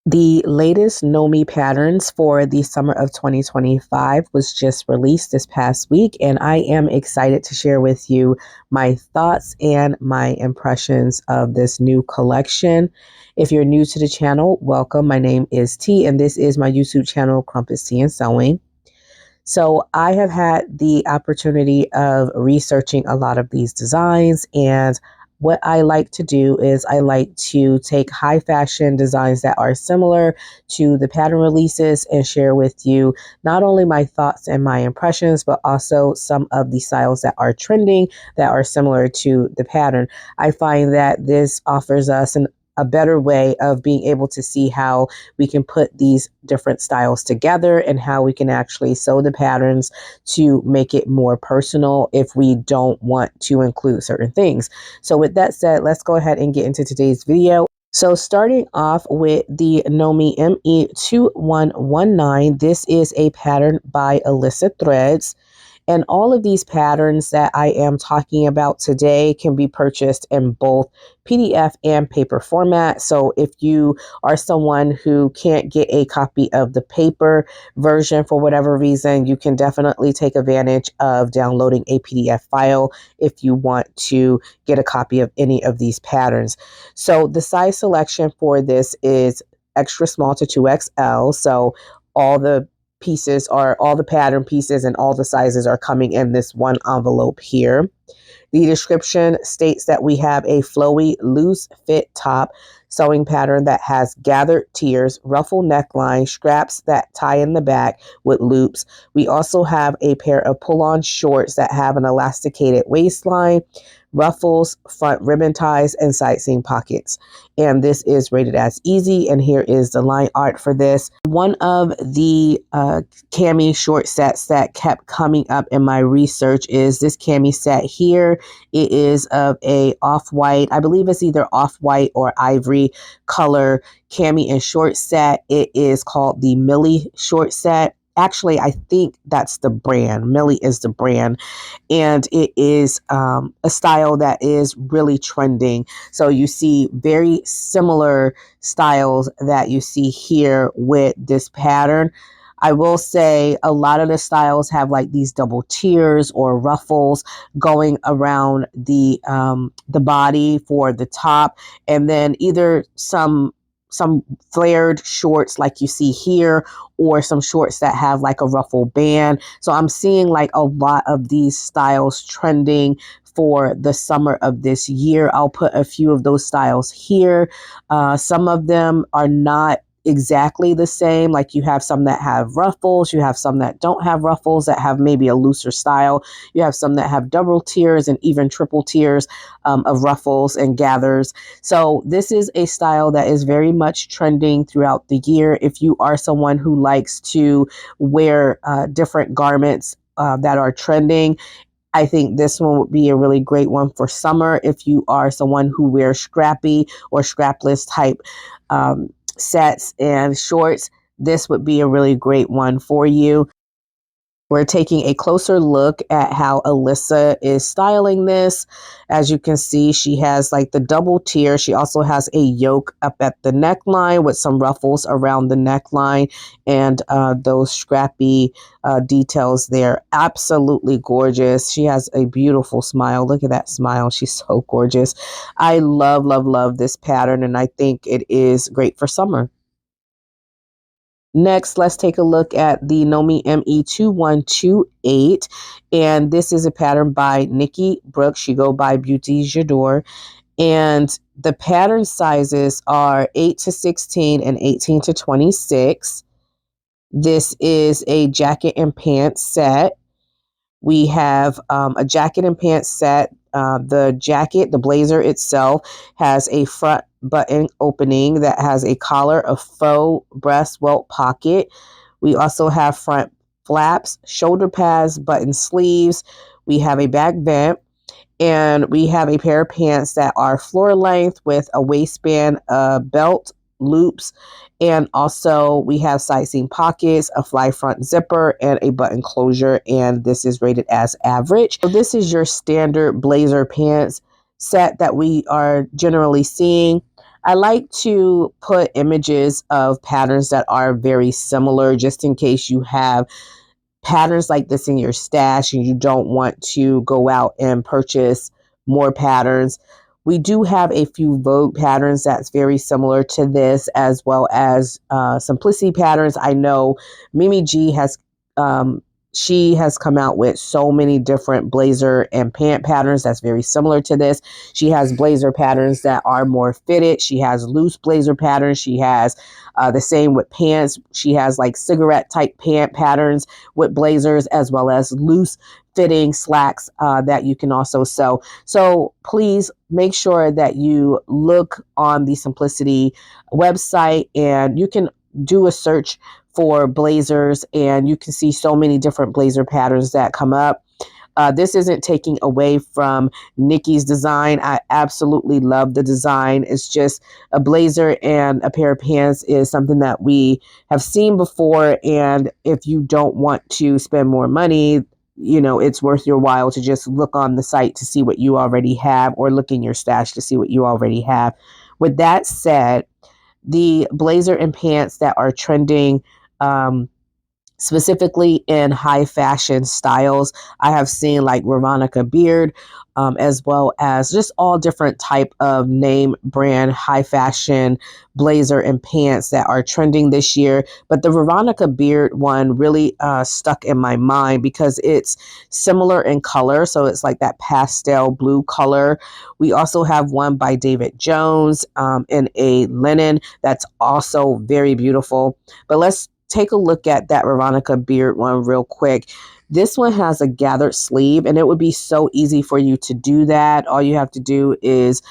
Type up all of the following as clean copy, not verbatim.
The latest Nomi patterns for the summer of 2025 was just released this past week, and I am excited to share with you my thoughts and my impressions of this new collection. If you're new to the channel, welcome. My name is T, and this is my YouTube channel, Crumpets Tea and Sewing. So I have had the opportunity of researching a lot of these designs, and what I like to do is I like to take high fashion designs that are similar to the pattern releases and share with you not only my thoughts and my impressions, but also some of the styles that are trending that are similar to the pattern. I find that this offers us a better way of being able to see how we can put these different styles together and how we can actually sew the patterns to make it more personal if we don't want to include certain things. So with that said, let's go ahead and get into today's video. So starting off with the Nomi ME2119, this is a pattern by Alyssa Threads. And all of these patterns that I am talking about today can be purchased in both PDF and paper format. So if you are someone who can't get a copy of the paper version for whatever reason, you can definitely take advantage of downloading a PDF file if you want to get a copy of any of these patterns. So the size selection for this is extra small to 2XL. So all the pattern pieces and all the sizes are coming in this one envelope here. The description states that we have a flowy, loose fit top sewing pattern that has gathered tiers, ruffle neckline, straps that tie in the back with loops. We also have a pair of pull-on shorts that have an elasticated waistline, ruffles, front ribbon ties, and side seam pockets. And this is rated as easy, and here is the line art for this. One of the cami short sets that kept coming up in my research is this cami set here. It is of a off-white, I believe it's either off-white or ivory color cami and short set. It is called the Millie short set. Actually, I think that's the brand. Millie is the brand. And it is a style that is really trending. So you see very similar styles that you see here with this pattern. I will say a lot of the styles have like these double tiers or ruffles going around the body for the top, and then either some flared shorts like you see here, or some shorts that have like a ruffle band. So I'm seeing like a lot of these styles trending for the summer of this year. I'll put a few of those styles here. Some of them are not exactly the same. Like you have some that have ruffles, you have some that don't have ruffles, that have maybe a looser style. You have some that have double tiers and even triple tiers of ruffles and gathers. So this is a style that is very much trending throughout the year. If you are someone who likes to wear different garments that are trending, I think this one would be a really great one for summer. If you are someone who wears scrappy or scrapless type sets and shorts, this would be a really great one for you. We're taking a closer look at how Alyssa is styling this. As you can see, she has like the double tier. She also has a yoke up at the neckline with some ruffles around the neckline and those scrappy details there. Absolutely gorgeous. She has a beautiful smile. Look at that smile. She's so gorgeous. I love, love, love this pattern, and I think it is great for summer. Next, let's take a look at the Nomi ME2128, and this is a pattern by Nikki Brooks. She go by Beauty J'adore, and the pattern sizes are 8 to 16 and 18 to 26. This is a jacket and pants set. We have a jacket and pants set. The jacket, the blazer itself, has a front button opening that has a collar, a faux breast welt pocket. We also have front flaps, shoulder pads, button sleeves. We have a back vent, and we have a pair of pants that are floor length with a waistband, a belt, loops, and also we have side seam pockets, a fly front zipper, and a button closure, and this is rated as average. So this is your standard blazer pants set that we are generally seeing. I like to put images of patterns that are very similar just in case you have patterns like this in your stash and you don't want to go out and purchase more patterns. We do have a few Vogue patterns that's very similar to this, as well as Simplicity patterns. I know Mimi G has she has come out with so many different blazer and pant patterns that's very similar to this. She has blazer patterns that are more fitted. She has loose blazer patterns. She has the same with pants. She has like cigarette type pant patterns with blazers, as well as loose fitting slacks that you can also sew. So please make sure that you look on the Simplicity website, and you can do a search for blazers, and you can see so many different blazer patterns that come up. This isn't taking away from Nikki's design. I absolutely love the design. It's just a blazer and a pair of pants is something that we have seen before. And if you don't want to spend more money, it's worth your while to just look on the site to see what you already have, or look in your stash to see what you already have. With that said, the blazer and pants that are trending, specifically in high fashion styles, I have seen like Veronica Beard, as well as just all different type of name brand high fashion blazer and pants that are trending this year. But the Veronica Beard one really stuck in my mind because it's similar in color. So it's like that pastel blue color. We also have one by David Jones in a linen that's also very beautiful. But let's take a look at that Veronica Beard one real quick. This one has a gathered sleeve, and it would be so easy for you to do that. All you have to do is,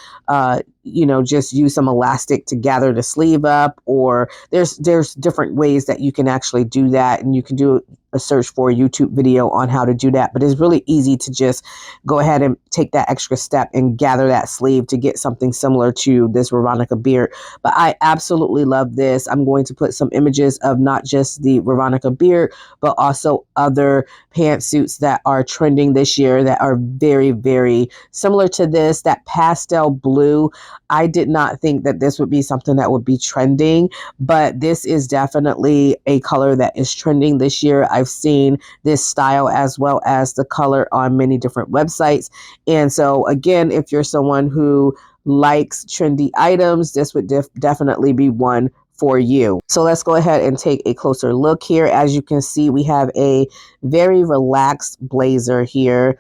just use some elastic to gather the sleeve up, or there's different ways that you can actually do that, and you can do a search for a YouTube video on how to do that. But it's really easy to just go ahead and take that extra step and gather that sleeve to get something similar to this Veronica Beard. But I absolutely love this. I'm going to put some images of not just the Veronica Beard, but also other pantsuits that are trending this year that are very, very similar to this. That pastel blue, I did not think that this would be something that would be trending, but this is definitely a color that is trending this year. I've seen this style as well as the color on many different websites. And so again, if you're someone who likes trendy items, this would definitely be one for you. So let's go ahead and take a closer look here. As you can see, we have a very relaxed blazer here,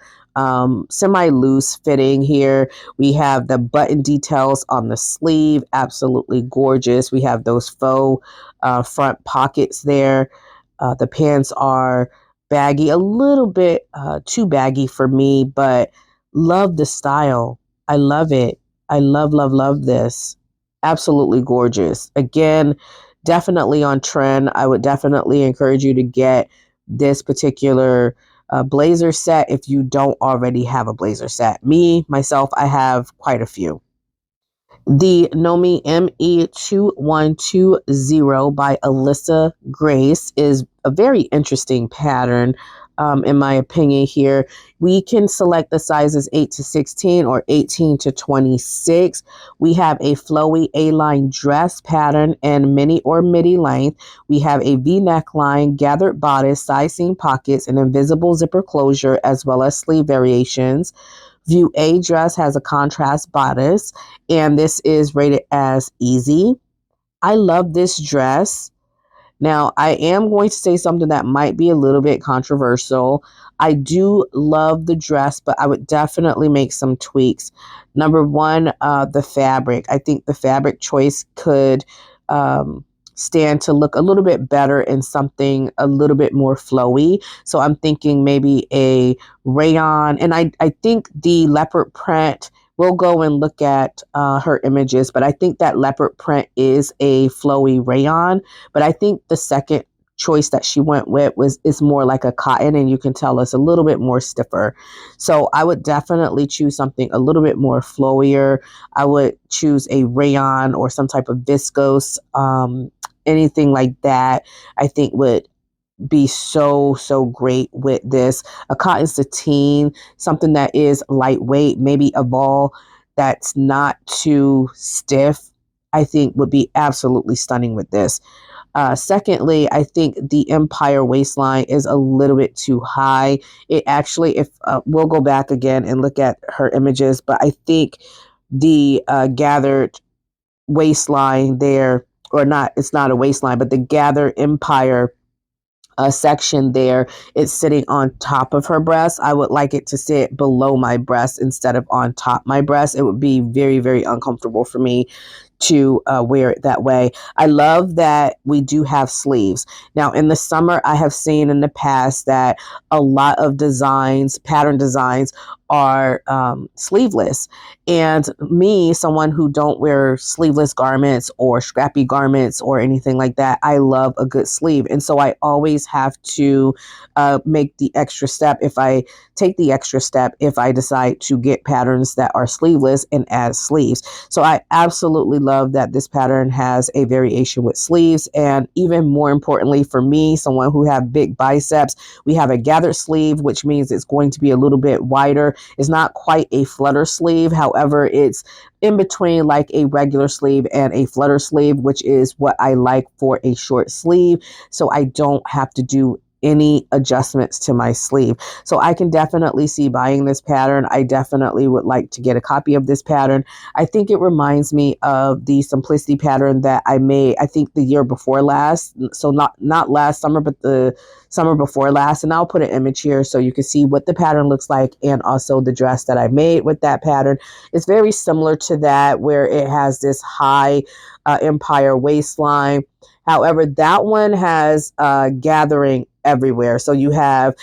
semi-loose fitting here. We have the button details on the sleeve, absolutely gorgeous. We have those faux front pockets there. The pants are baggy, a little bit too baggy for me, but love the style. I love it. I love, love, love this. Absolutely gorgeous. Again, definitely on trend. I would definitely encourage you to get this particular blazer set if you don't already have a blazer set. Myself, I have quite a few. The Nomi ME2120 by Alyssa Grace is a very interesting pattern, in my opinion here. We can select the sizes 8 to 16 or 18 to 26. We have a flowy A-line dress pattern in mini or midi length. We have a V neckline, gathered bodice, side seam pockets, and invisible zipper closure, as well as sleeve variations. View A dress has a contrast bodice, and this is rated as easy. I love this dress. Now, I am going to say something that might be a little bit controversial. I do love the dress, but I would definitely make some tweaks. Number one, the fabric. I think the fabric choice could stand to look a little bit better in something a little bit more flowy. So I'm thinking maybe a rayon. And I think the leopard print, we'll go and look at her images, but I think that leopard print is a flowy rayon. But I think the second choice that she went with is more like a cotton, and you can tell it's a little bit more stiffer. So I would definitely choose something a little bit more flowier. I would choose a rayon or some type of viscose, anything like that. I think would be so great with this. A cotton sateen, something that is lightweight, maybe a ball that's not too stiff. I think would be absolutely stunning with this. Secondly, I think the Empire waistline is a little bit too high. It actually, if we'll go back again and look at her images, but I think the gathered waistline there, or not, it's not a waistline, but the gathered Empire section there, it's sitting on top of her breast. I would like it to sit below my breast instead of on top my breast. It would be very, very uncomfortable for me to wear it that way. I love that we do have sleeves. Now, in the summer, I have seen in the past that a lot of designs, pattern designs, are sleeveless. And me, someone who don't wear sleeveless garments or scrappy garments or anything like that, I love a good sleeve. And so I always have to make the extra step if I take the extra step if I decide to get patterns that are sleeveless and add sleeves. So I absolutely love that this pattern has a variation with sleeves. And even more importantly for me, someone who have big biceps, we have a gathered sleeve, which means it's going to be a little bit wider. It's not quite a flutter sleeve. However, it's in between like a regular sleeve and a flutter sleeve, which is what I like for a short sleeve. So I don't have to do any adjustments to my sleeve. So I can definitely see buying this pattern. I definitely would like to get a copy of this pattern. I think it reminds me of the Simplicity pattern that I made, I think the year before last. So not last summer, but the summer before last. And I'll put an image here so you can see what the pattern looks like and also the dress that I made with that pattern. It's very similar to that, where it has this high Empire waistline. However, that one has gathering everywhere. So you have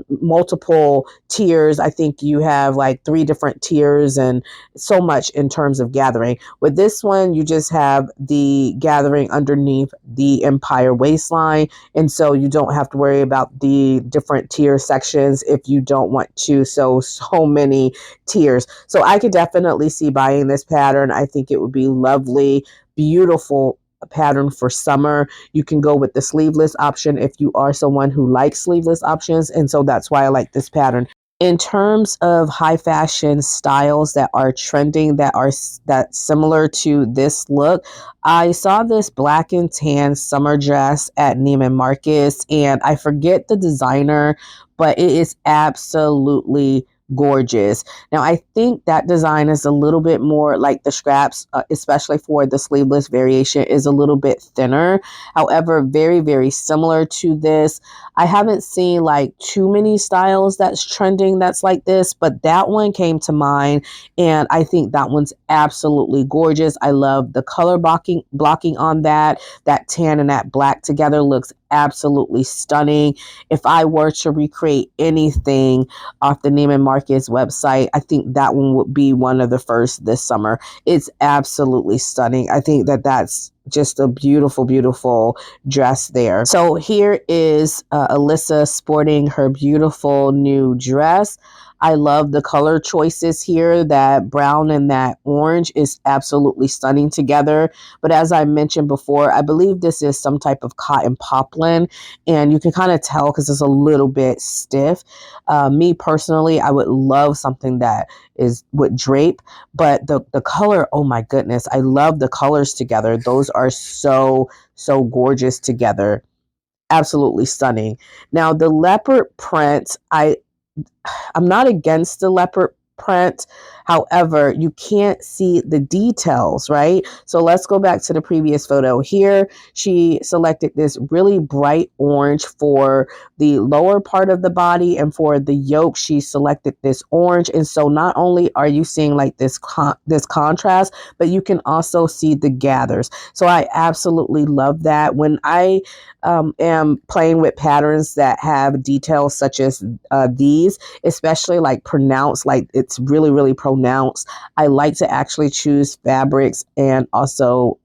multiple tiers. I think you have like 3 different tiers and so much in terms of gathering. With this one, you just have the gathering underneath the Empire waistline. And so you don't have to worry about the different tier sections if you don't want to sew so many tiers. So I could definitely see buying this pattern. I think it would be lovely, beautiful pattern for summer. You can go with the sleeveless option if you are someone who likes sleeveless options. And so that's why I like this pattern. In terms of high fashion styles that are trending, that similar to this look, I saw this black and tan summer dress at Neiman Marcus, and I forget the designer, but it is absolutely gorgeous. Now, I think that design is a little bit more like the scraps, especially for the sleeveless variation, is a little bit thinner. However, very, very similar to this. I haven't seen like too many styles that's trending that's like this, but that one came to mind, and I think that one's absolutely gorgeous. I love the color blocking on that. That tan and that black together looks absolutely stunning. If I were to recreate anything off the Neiman Marcus website, I think that one would be one of the first this summer. It's absolutely stunning. I think that that's just a beautiful, beautiful dress there. So here is Alyssa sporting her beautiful new dress. I love the color choices here. That brown and that orange is absolutely stunning together. But as I mentioned before, I believe this is some type of cotton poplin, and you can kind of tell because it's a little bit stiff. Me personally, I would love something that would drape, but the color, oh my goodness, I love the colors together. Those are so, so gorgeous together. Absolutely stunning. Now the leopard print, I'm not against the leopard print. However, you can't see the details, right? So let's go back to the previous photo. Here, she selected this really bright orange for the lower part of the body, and for the yoke, she selected this orange. And so not only are you seeing like this contrast, but you can also see the gathers. So I absolutely love that. When I am playing with patterns that have details such as these, especially like pronounced, like it's really, really pronounced, I like to actually choose fabrics, and also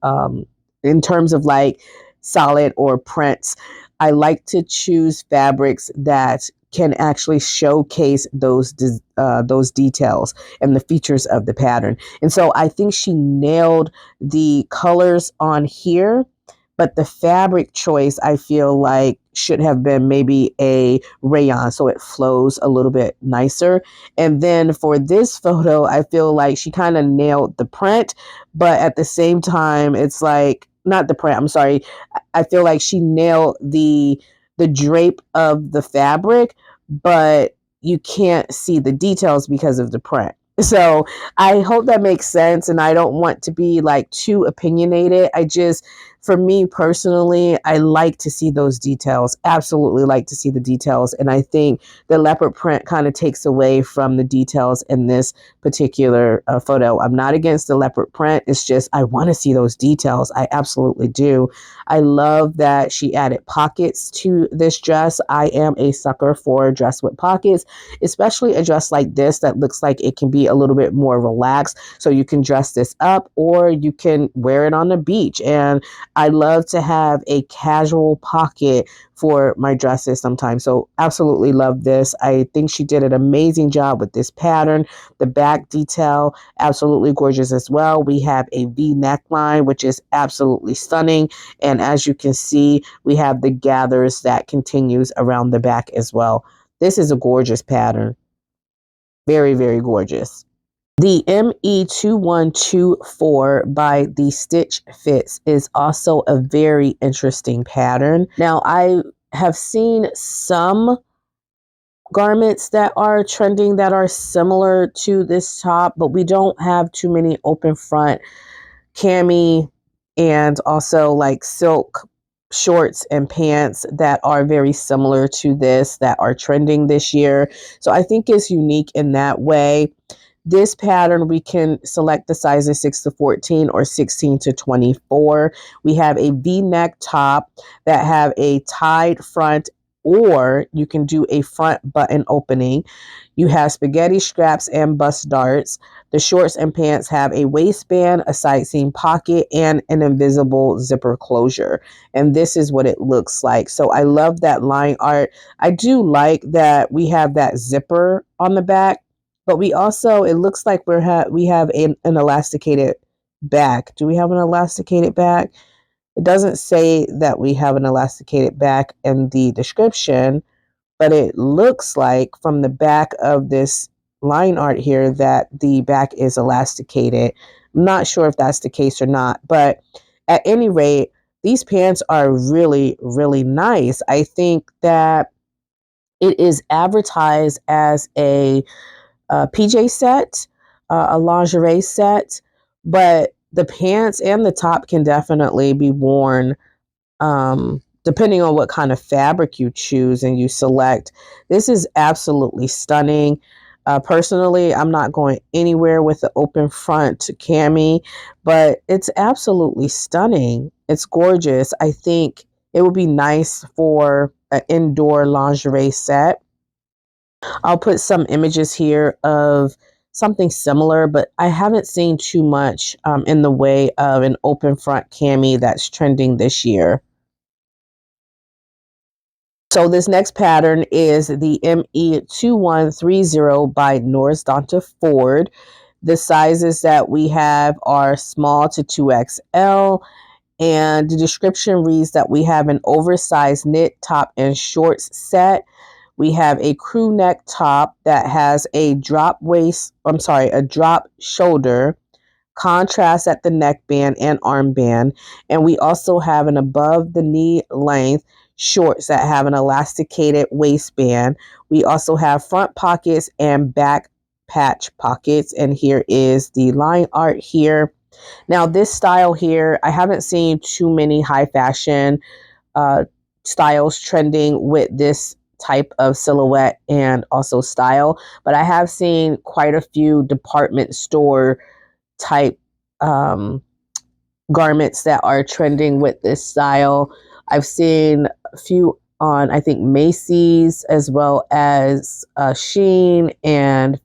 in terms of like solid or prints, I like to choose fabrics that can actually showcase those details and the features of the pattern. And so I think she nailed the colors on here, but the fabric choice I feel like should have been maybe a rayon so it flows a little bit nicer. And then for this photo, I feel like she kind of nailed the print, but at the same time, it's like not the print, I'm sorry. I feel like she nailed the drape of the fabric, but you can't see the details because of the print. So I hope that makes sense. And I don't want to be like too opinionated. For me personally, I like to see those details. Absolutely like to see the details. And I think the leopard print kind of takes away from the details in this particular photo. I'm not against the leopard print. It's just I want to see those details. I absolutely do. I love that she added pockets to this dress. I am a sucker for a dress with pockets, especially a dress like this that looks like it can be a little bit more relaxed. So you can dress this up or you can wear it on the beach. And I love to have a casual pocket for my dresses sometimes. So absolutely love this. I think she did an amazing job with this pattern. The back detail, absolutely gorgeous as well. We have a V neckline, which is absolutely stunning. And as you can see, we have the gathers that continues around the back as well. This is a gorgeous pattern. Very, very gorgeous. The ME2124 by the Stitch Fits is also a very interesting pattern. Now, I have seen some garments that are trending that are similar to this top, but we don't have too many open front cami and also like silk shorts and pants that are very similar to this that are trending this year. So I think it's unique in that way. This pattern, we can select the sizes 6 to 14 or 16 to 24. We have a V-neck top that have a tied front, or you can do a front button opening. You have spaghetti straps and bust darts. The shorts and pants have a waistband, a side seam pocket, and an invisible zipper closure. And this is what it looks like. So I love that line art. I do like that we have that zipper on the back, but we also, it looks like we have an elasticated back. Do we have an elasticated back? It doesn't say that we have an elasticated back in the description, but it looks like from the back of this line art here that the back is elasticated. I'm not sure if that's the case or not, but at any rate, these pants are really, really nice. I think that it is advertised as a PJ set, a lingerie set, but the pants and the top can definitely be worn depending on what kind of fabric you choose and you select. This is absolutely stunning. Personally, I'm not going anywhere with the open front cami, but it's absolutely stunning. It's gorgeous. I think it would be nice for an indoor lingerie set. I'll put some images here of something similar, but I haven't seen too much in the way of an open front cami that's trending this year. So this next pattern is the ME2130 by Norris Donta Ford. The sizes that we have are small to 2XL. And the description reads that we have an oversized knit top and shorts set. We have a crew neck top that has a drop shoulder, contrast at the neckband and armband. And we also have an above the knee length shorts that have an elasticated waistband. We also have front pockets and back patch pockets. And here is the line art here. Now this style here, I haven't seen too many high fashion styles trending with this type of silhouette and also style, but I have seen quite a few department store type garments that are trending with this style. I've seen a few on, I think, Macy's as well as Shein and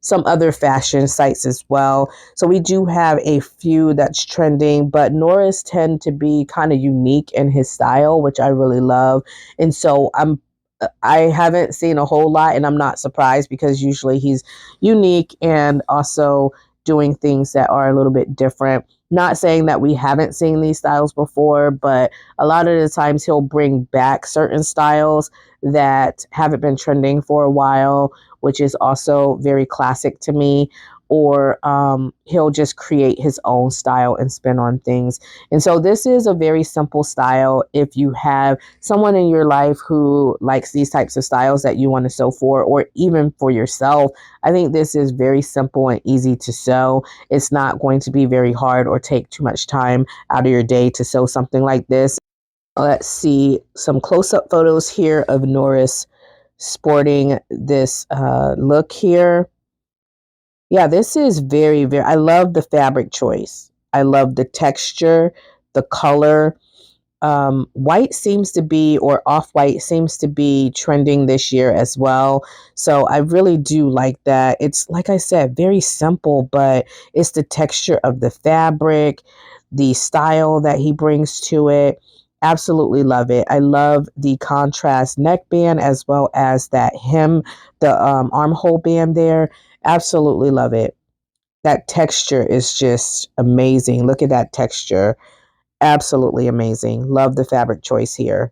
some other fashion sites as well. So we do have a few that's trending, but Norris tend to be kind of unique in his style, which I really love. And so I haven't seen a whole lot, and I'm not surprised because usually he's unique and also doing things that are a little bit different. Not saying that we haven't seen these styles before, but a lot of the times he'll bring back certain styles that haven't been trending for a while, which is also very classic to me. Or he'll just create his own style and spin on things. And so this is a very simple style. If you have someone in your life who likes these types of styles that you want to sew for, or even for yourself, I think this is very simple and easy to sew. It's not going to be very hard or take too much time out of your day to sew something like this. Let's see some close-up photos here of Norris sporting this look here. Yeah, this is very, very, I love the fabric choice. I love the texture, the color. White seems to be, or off-white seems to be trending this year as well. So I really do like that. It's, like I said, very simple, but it's the texture of the fabric, the style that he brings to it. Absolutely love it. I love the contrast neckband as well as that hem, the armhole band there. Absolutely love it. That texture is just amazing. Look at that texture. Absolutely amazing. Love the fabric choice here.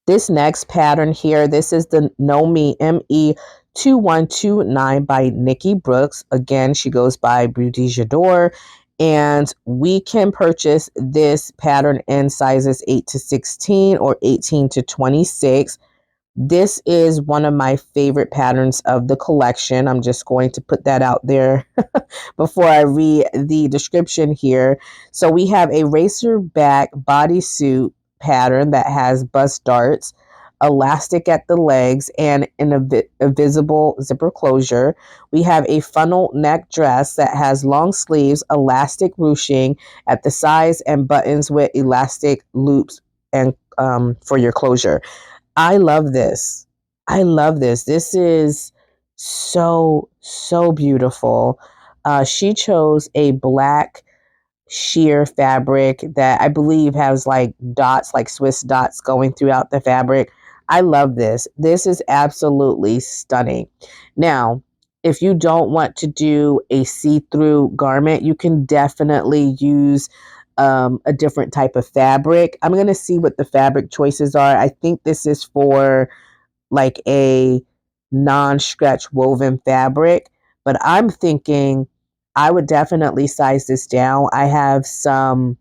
This next pattern here, this is the Know Me ME2129 by Nikki Brooks. Again, she goes by Beauty J'adore. And we can purchase this pattern in sizes 8 to 16 or 18 to 26. This is one of my favorite patterns of the collection. I'm just going to put that out there before I read the description here. So we have a racer back bodysuit pattern that has bust darts, elastic at the legs, and a visible zipper closure. We have a funnel neck dress that has long sleeves, elastic ruching at the sides, and buttons with elastic loops and for your closure. I love this. I love this. This is so, so beautiful. She chose a black sheer fabric that I believe has like dots, like Swiss dots going throughout the fabric. I love this. This is absolutely stunning. Now, if you don't want to do a see-through garment, you can definitely use a different type of fabric. I'm going to see what the fabric choices are. I think this is for like a non-stretch woven fabric, but I'm thinking I would definitely size this down. I have some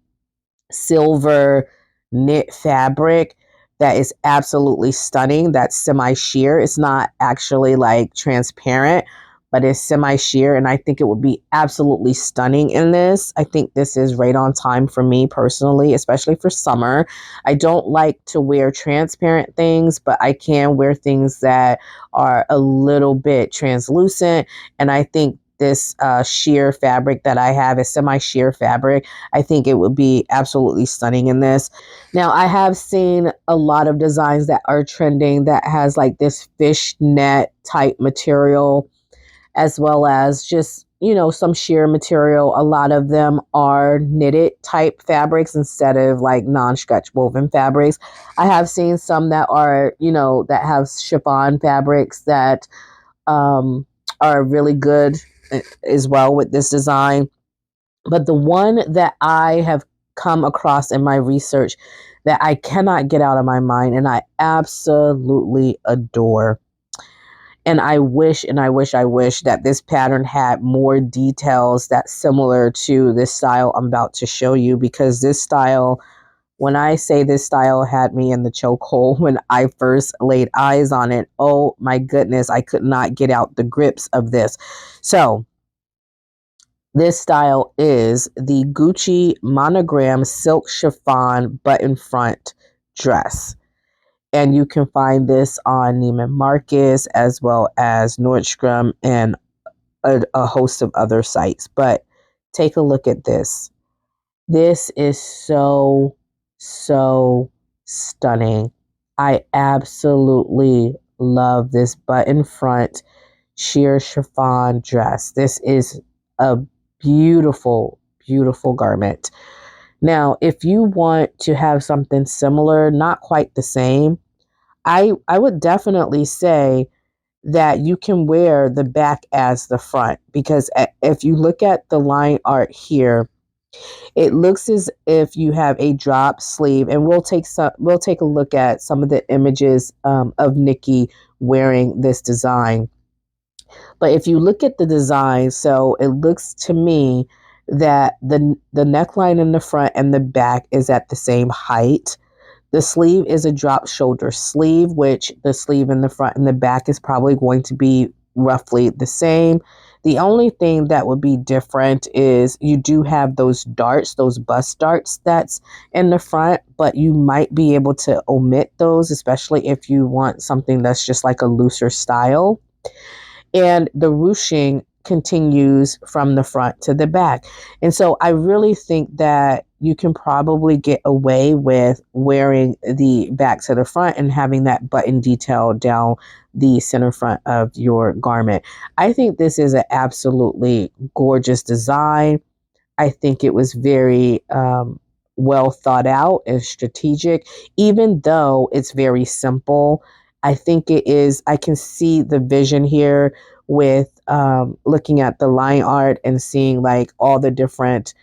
silver knit fabric that is absolutely stunning. That's semi-sheer. It's not actually like transparent, but it's semi-sheer, and I think it would be absolutely stunning in this. I think this is right on time for me personally, especially for summer. I don't like to wear transparent things, but I can wear things that are a little bit translucent, and I think this sheer fabric that I have is semi-sheer fabric. I think it would be absolutely stunning in this. Now, I have seen a lot of designs that are trending that has like this fishnet type material, as well as just, you know, some sheer material. A lot of them are knitted type fabrics instead of like non-stretch woven fabrics. I have seen some that are, you know, that have chiffon fabrics that are really good as well with this design. But the one that I have come across in my research that I cannot get out of my mind and I absolutely adore, and I wish and I wish I wish that this pattern had more details that's similar to this style I'm about to show you, because this style, when I say this style had me in the chokehold when I first laid eyes on it, oh my goodness, I could not get out the grips of this. So this style is the Gucci monogram silk chiffon button front dress. And you can find this on Neiman Marcus as well as Nordstrom and a host of other sites. But take a look at this. This is so, so stunning. I absolutely love this button front sheer chiffon dress. This is a beautiful, beautiful garment. Now, if you want to have something similar, not quite the same, I would definitely say that you can wear the back as the front, because if you look at the line art here, it looks as if you have a drop sleeve, and we'll take a look at some of the images of Nikki wearing this design. But if you look at the design, so it looks to me that the neckline in the front and the back is at the same height. The sleeve is a drop shoulder sleeve, which the sleeve in the front and the back is probably going to be roughly the same. The only thing that would be different is you do have those darts, those bust darts that's in the front, but you might be able to omit those, especially if you want something that's just like a looser style. And the ruching continues from the front to the back. And so I really think that you can probably get away with wearing the back to the front and having that button detail down the center front of your garment. I think this is an absolutely gorgeous design. I think it was very well thought out and strategic, even though it's very simple. I think it is, I can see the vision here with looking at the line art and seeing like all the different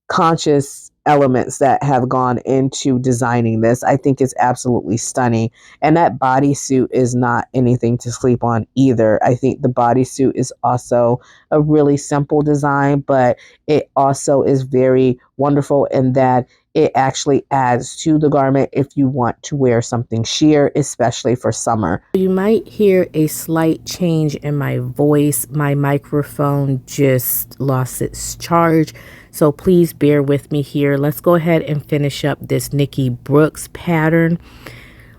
conscious elements that have gone into designing this. I think it's absolutely stunning. And that bodysuit is not anything to sleep on either. I think the bodysuit is also a really simple design, but it also is very wonderful in that it actually adds to the garment if you want to wear something sheer, especially for summer. You might hear a slight change in my voice. My microphone just lost its charge, so please bear with me here. Let's go ahead and finish up this Nikki Brooks pattern.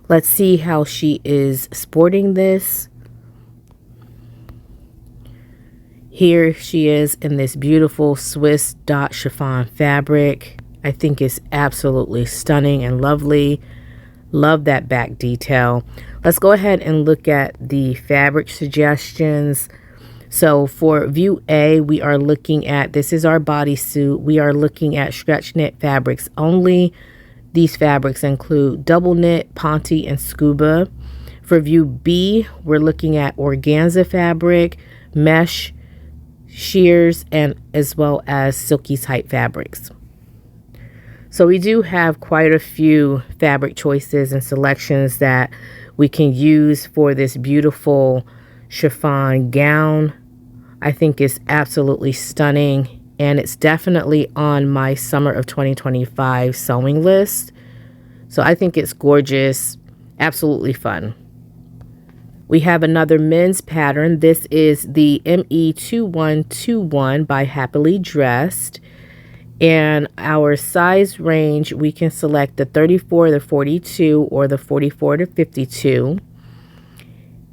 Let's see how she is sporting this. Here she is in this beautiful Swiss dot chiffon fabric. I think it's absolutely stunning and lovely. Love that back detail. Let's go ahead and look at the fabric suggestions. So for view A, we are looking at, this is our bodysuit. We are looking at stretch knit fabrics only. These fabrics include double knit, ponte, and scuba. For view B, we're looking at organza fabric, mesh, shears, and as well as silky type fabrics. So we do have quite a few fabric choices and selections that we can use for this beautiful chiffon gown. I think it's absolutely stunning, and it's definitely on my summer of 2025 sewing list. So I think it's gorgeous, absolutely fun. We have another men's pattern. This is the ME2121 by Happily Dressed. And our size range, we can select the 34 to 42 or the 44 to 52.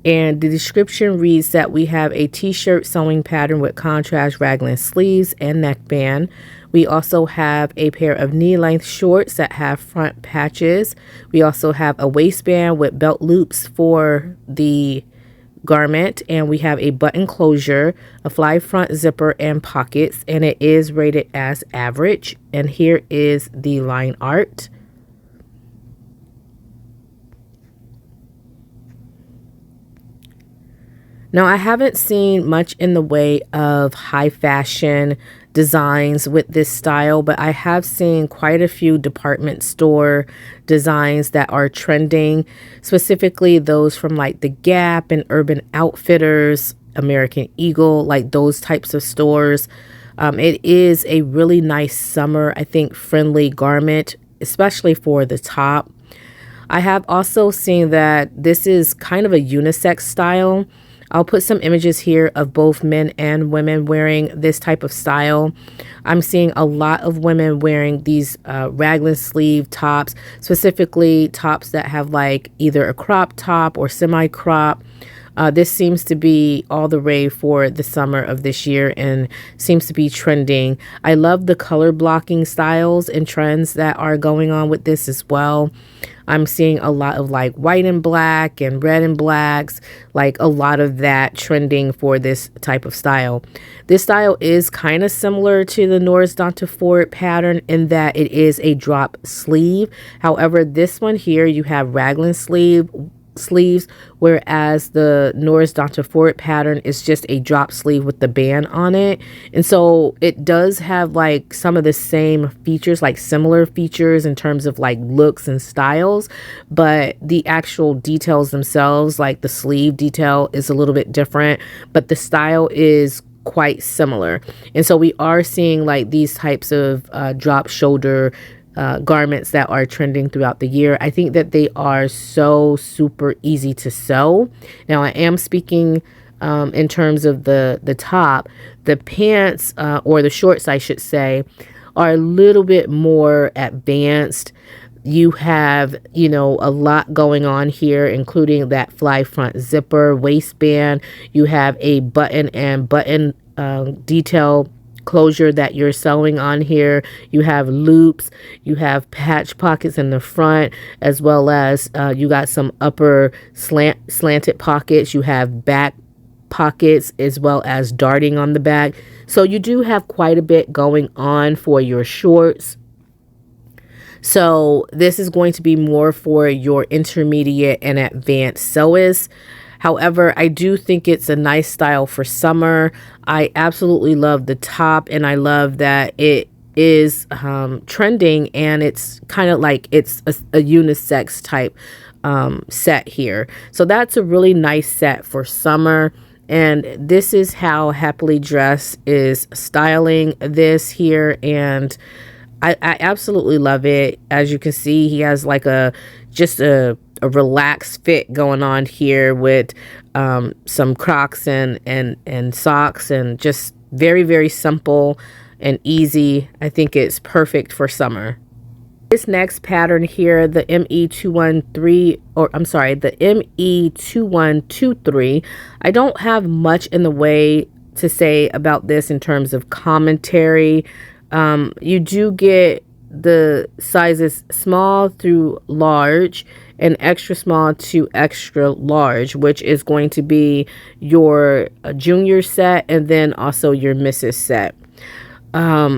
And the description reads that we have a t-shirt sewing pattern with contrast raglan sleeves and neckband. We also have a pair of knee-length shorts that have front patches. We also have a waistband with belt loops for the garment, and we have a button closure, a fly front zipper, and pockets, and it is rated as average. And here is the line art. Now, I haven't seen much in the way of high fashion designs with this style, but I have seen quite a few department store designs that are trending, specifically those from like the Gap and Urban Outfitters, American Eagle, like those types of stores. It is a really nice summer, I think, friendly garment, especially for the top. I have also seen that this is kind of a unisex style. I'll put some images here of both men and women wearing this type of style. I'm seeing a lot of women wearing these raglan sleeve tops, specifically tops that have like either a crop top or semi-crop. This seems to be all the rage for the summer of this year and seems to be trending. I love the color blocking styles and trends that are going on with this as well. I'm seeing a lot of like white and black and red and blacks, like a lot of that trending for this type of style. This style is kind of similar to the Norris Dante Ford pattern in that it is a drop sleeve. However, this one here, you have raglan sleeve sleeves, whereas the Norris Dr. Ford pattern is just a drop sleeve with the band on it. And so it does have like some of the same features, like similar features in terms of like looks and styles, but the actual details themselves, like the sleeve detail, is a little bit different, but the style is quite similar. And so we are seeing like these types of drop shoulder garments that are trending throughout the year. I think that they are so super easy to sew. Now I am speaking in terms of the top. The pants, or the shorts I should say, are a little bit more advanced. You have, you know, a lot going on here, including that fly front zipper, waistband. You have a button and button detail closure that you're sewing on here. You have loops, you have patch pockets in the front, as well as you got some upper slanted pockets. You have back pockets as well as darting on the back. So you do have quite a bit going on for your shorts. So this is going to be more for your intermediate and advanced sewists. However, I do think it's a nice style for summer. I absolutely love the top, and I love that it is trending, and it's kind of like it's a unisex type set here. So that's a really nice set for summer. And this is how Happily Dressed is styling this here, and I absolutely love it. As you can see, he has like just a relaxed fit going on here with some Crocs and socks, and just very, very simple and easy. I think it's perfect for summer. This next pattern here, the ME213, or I'm sorry, the ME2123, I don't have much in the way to say about this in terms of commentary. You do get the sizes small through large and extra small to extra large, which is going to be your junior set and then also your missus set.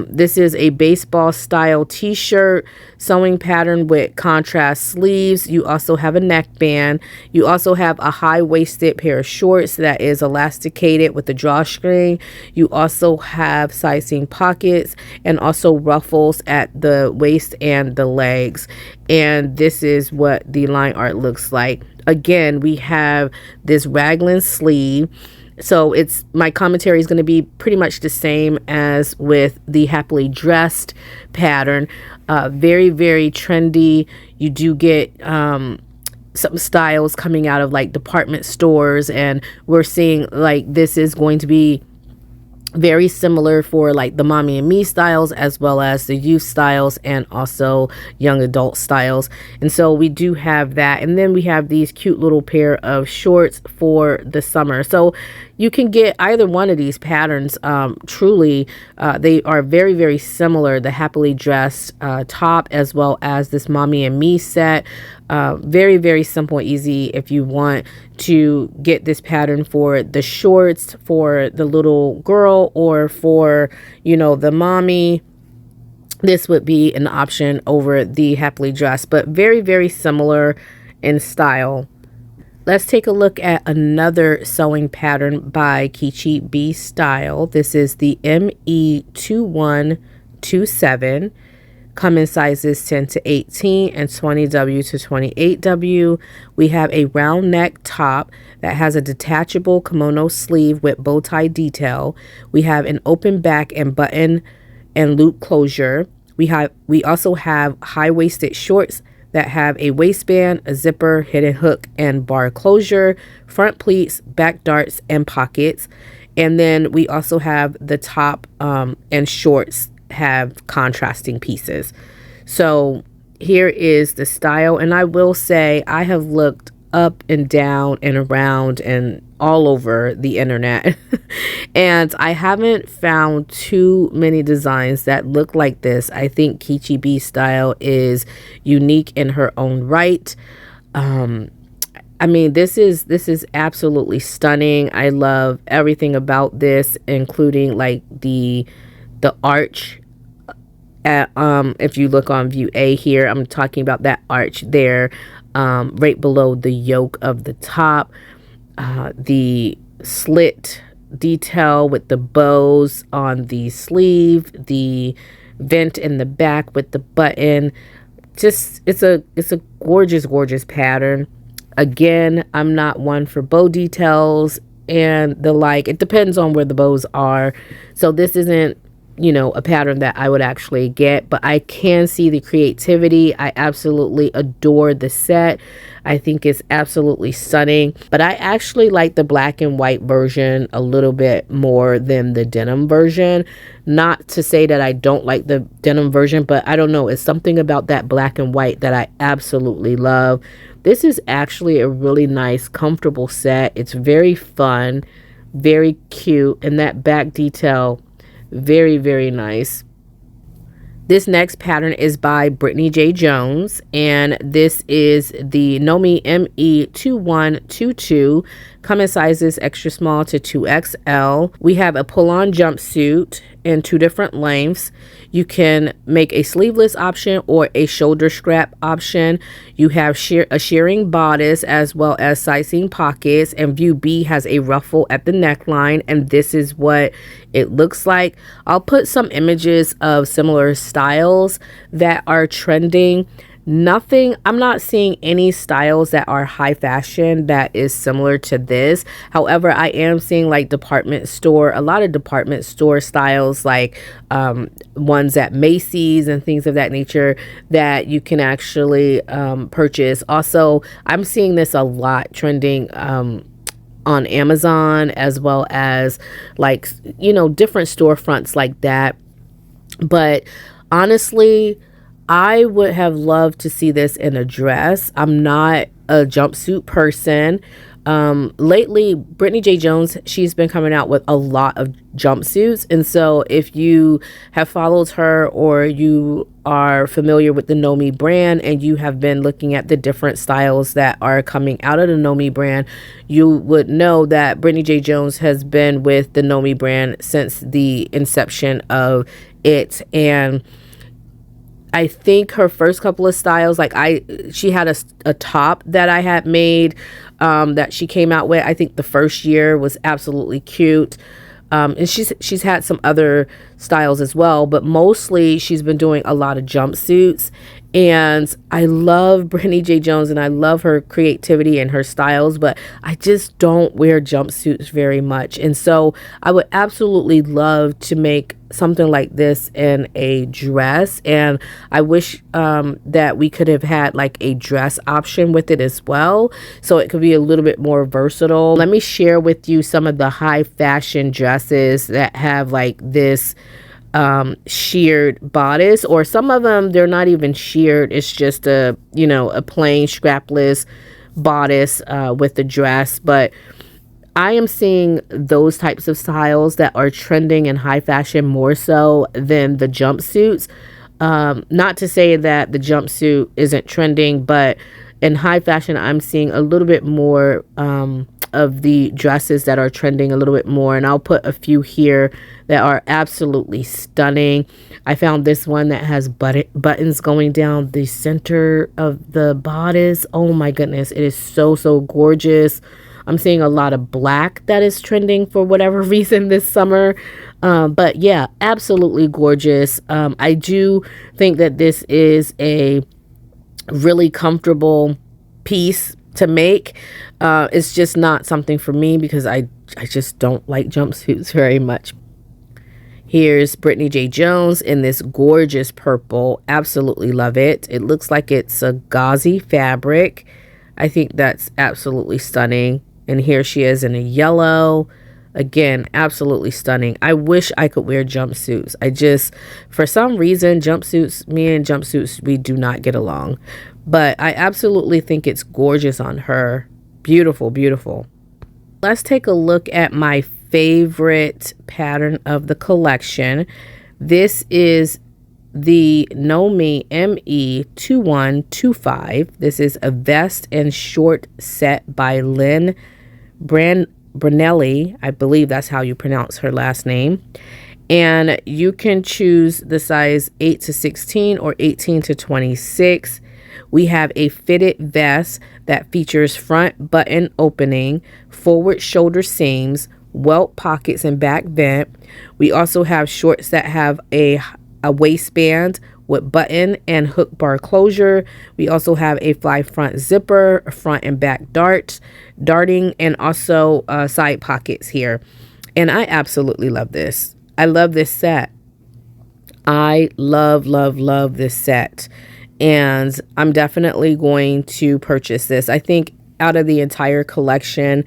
This is a baseball style t-shirt sewing pattern with contrast sleeves. You also have a neckband. You also have a high-waisted pair of shorts that is elasticated with a drawstring. You also have sizing pockets and also ruffles at the waist and the legs. And this is what the line art looks like. Again, we have this raglan sleeve. So my commentary is going to be pretty much the same as with the Happily Dressed pattern. Very, very trendy. You do get some styles coming out of like department stores, and we're seeing like this is going to be very similar for like the mommy and me styles, as well as the youth styles and also young adult styles. And so we do have that, and then we have these cute little pair of shorts for the summer. So you can get either one of these patterns. Truly, they are very, very similar. The Happily Dressed top, as well as this mommy and me set. Very, very simple, easy. If you want to get this pattern for the shorts for the little girl, or for, you know, the mommy, this would be an option over the Happily Dressed, but very, very similar in style. Let's take a look at another sewing pattern by Kichi B Style. This is the ME2127. Come in sizes 10 to 18 and 20W to 28W. We have a round neck top that has a detachable kimono sleeve with bow tie detail. We have an open back and button and loop closure. We also have high-waisted shorts that have a waistband, a zipper, hidden hook, and bar closure, front pleats, back darts, and pockets. And then we also have the top and shorts have contrasting pieces. So here is the style, and I will say I have looked up and down and around and all over the internet and I haven't found too many designs that look like this. I think Kichi B Style is unique in her own right. I mean, this is absolutely stunning. I love everything about this, including like the arch. If you look on view A here, I'm talking about that arch there. right below the yoke of the top. The slit detail with the bows on the sleeve, the vent in the back with the button. Just it's a gorgeous pattern. Again, I'm not one for bow details and the like. It depends on where the bows are. So this isn't, you know, a pattern that I would actually get, but I can see the creativity. I absolutely adore the set. I think it's absolutely stunning, but I actually like the black and white version a little bit more than the denim version. Not to say that I don't like the denim version, but I don't know. It's something about that black and white that I absolutely love. This is actually a really nice, comfortable set. It's very fun, very cute, and that back detail, very nice. This next pattern is by Brittany J. Jones, and this is the Nomi ME2122. Come in sizes extra small to 2XL. We have a pull-on jumpsuit in 2 different lengths. You can make a sleeveless option or a shoulder strap option. You have a shearing bodice as well as side-seam pockets, and view B has a ruffle at the neckline, and this is what it looks like. I'll put some images of similar styles that are trending. I'm not seeing any styles that are high fashion that is similar to this. However, I am seeing like a lot of department store styles, like ones at Macy's and things of that nature that you can actually purchase. Also, I'm seeing this a lot trending on Amazon, as well as, like, you know, different storefronts like that. But honestly, I would have loved to see this in a dress. I'm not a jumpsuit person. Lately, Brittany J. Jones, she's been coming out with a lot of jumpsuits. And so if you have followed her, or you are familiar with the Nomi brand and you have been looking at the different styles that are coming out of the Nomi brand, you would know that Brittany J. Jones has been with the Nomi brand since the inception of it. And I think her first couple of styles, like she had a top that I had made that she came out with. I think the first year was absolutely cute. And she's had some other styles as well, but mostly she's been doing a lot of jumpsuits. And I love Brittany J. Jones and I love her creativity and her styles, but I just don't wear jumpsuits very much. And so I would absolutely love to make something like this in a dress, and I wish that we could have had like a dress option with it as well, so it could be a little bit more versatile. Let me share with you some of the high fashion dresses that have like this sheared bodice, or some of them they're not even sheared, it's just a, you know, a plain strapless bodice with the dress. But I am seeing those types of styles that are trending in high fashion more so than the jumpsuits. Not to say that the jumpsuit isn't trending, but in high fashion, I'm seeing a little bit more of the dresses that are trending a little bit more. And I'll put a few here that are absolutely stunning. I found this one that has buttons going down the center of the bodice. Oh my goodness, it is so gorgeous. I'm seeing a lot of black that is trending for whatever reason this summer. But yeah, absolutely gorgeous. I do think that this is a really comfortable piece to make. It's just not something for me because I just don't like jumpsuits very much. Here's Brittany J. Jones in this gorgeous purple. Absolutely love it. It looks like it's a gauzy fabric. I think that's absolutely stunning. And here she is in a yellow. Again, absolutely stunning. I wish I could wear jumpsuits. For some reason, me and jumpsuits, we do not get along. But I absolutely think it's gorgeous on her. Beautiful, beautiful. Let's take a look at my favorite pattern of the collection. This is the Nomi ME2125. This is a vest and short set by Lynn Brunelli. I believe that's how you pronounce her last name. And you can choose the size 8 to 16 or 18 to 26. We have a fitted vest that features front button opening, forward shoulder seams, welt pockets and back vent. We also have shorts that have a waistband with button and hook bar closure. We also have a fly front zipper, front and back darting, and also side pockets here. And I absolutely love this. I love this set. I love this set. And I'm definitely going to purchase this. I think out of the entire collection,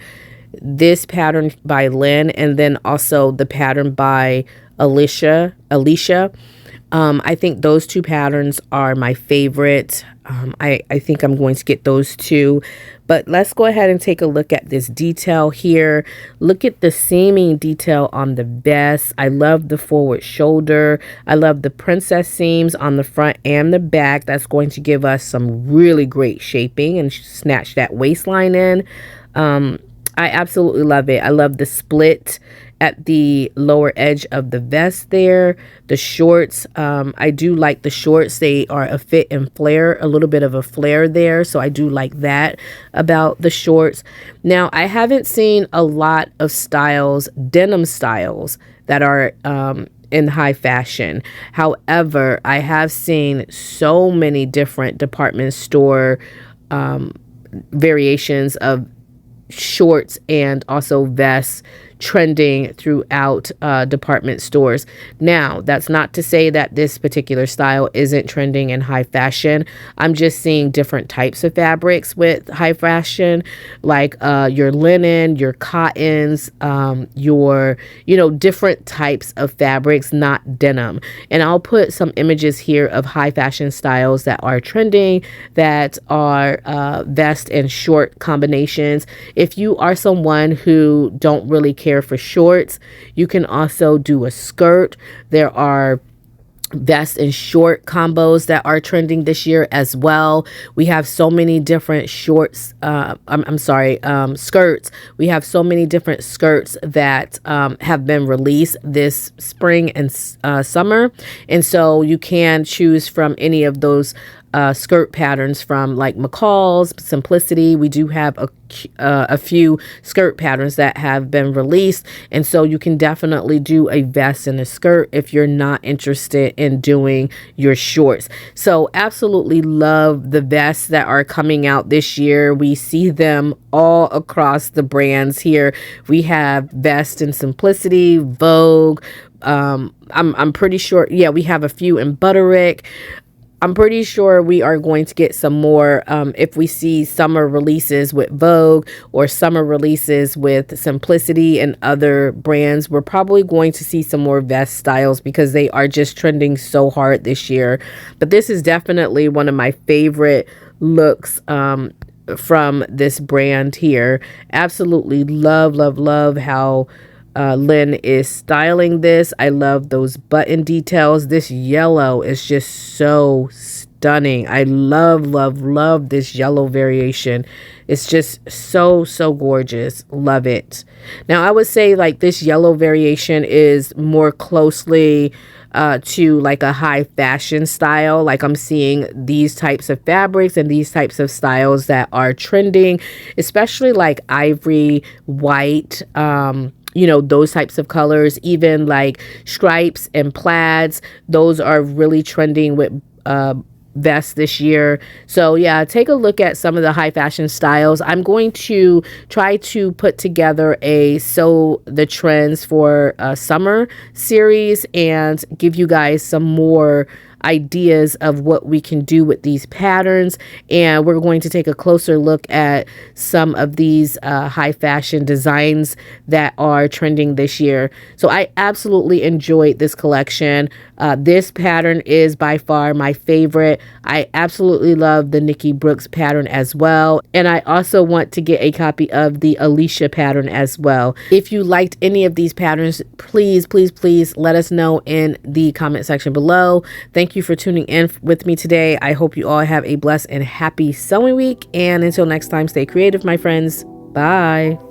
this pattern by Lynn and then also the pattern by Alicia, I think those two patterns are my favorite. I think I'm going to get those two. But let's go ahead and take a look at this detail here. Look at the seaming detail on the vest. I love the forward shoulder. I love the princess seams on the front and the back. That's going to give us some really great shaping and snatch that waistline in. I absolutely love it. I love the split at the lower edge of the vest there. The shorts, I do like the shorts. They are a fit and flare, a little bit of a flare there. So I do like that about the shorts. Now, I haven't seen a lot of styles, denim styles, that are in high fashion. However, I have seen so many different department store variations of shorts and also vests trending throughout department stores. Now, that's not to say that this particular style isn't trending in high fashion. I'm just seeing different types of fabrics with high fashion, like your linen, your cottons, your, different types of fabrics, not denim. And I'll put some images here of high fashion styles that are trending, that are vest and short combinations. If you are someone who don't really care for shorts, you can also do a skirt. There are vest and short combos that are trending this year as well. We have so many different shorts. Skirts. We have so many different skirts that have been released this spring and summer. And so you can choose from any of those skirt patterns from like McCall's, Simplicity. We do have a few skirt patterns that have been released, and so you can definitely do a vest and a skirt if you're not interested in doing your shorts. So absolutely love the vests that are coming out this year. We see them all across the brands here. We have Vest and Simplicity, Vogue. I'm pretty sure, we have a few in Butterick. I'm pretty sure we are going to get some more if we see summer releases with Vogue or summer releases with Simplicity and other brands. We're probably going to see some more vest styles because they are just trending so hard this year. But this is definitely one of my favorite looks from this brand here. Absolutely love how Lynn is styling this. I love those button details. This yellow is just so stunning. I love this yellow variation. It's just so gorgeous. Love it. Now, I would say like this yellow variation is more closely to like a high fashion style. Like I'm seeing these types of fabrics and these types of styles that are trending, especially like ivory, white, those types of colors, even like stripes and plaids. Those are really trending with vests this year. So yeah, take a look at some of the high fashion styles. I'm going to try to put together a Sew the Trends for summer series and give you guys some more ideas of what we can do with these patterns, and we're going to take a closer look at some of these high fashion designs that are trending this year. So I absolutely enjoyed this collection. This pattern is by far my favorite. I absolutely love the Nikki Brooks pattern as well, and I also want to get a copy of the Alicia pattern as well. If you liked any of these patterns, please let us know in the comment section below. Thank you for tuning in with me today. I hope you all have a blessed and happy sewing week. And until next time, stay creative, my friends. Bye.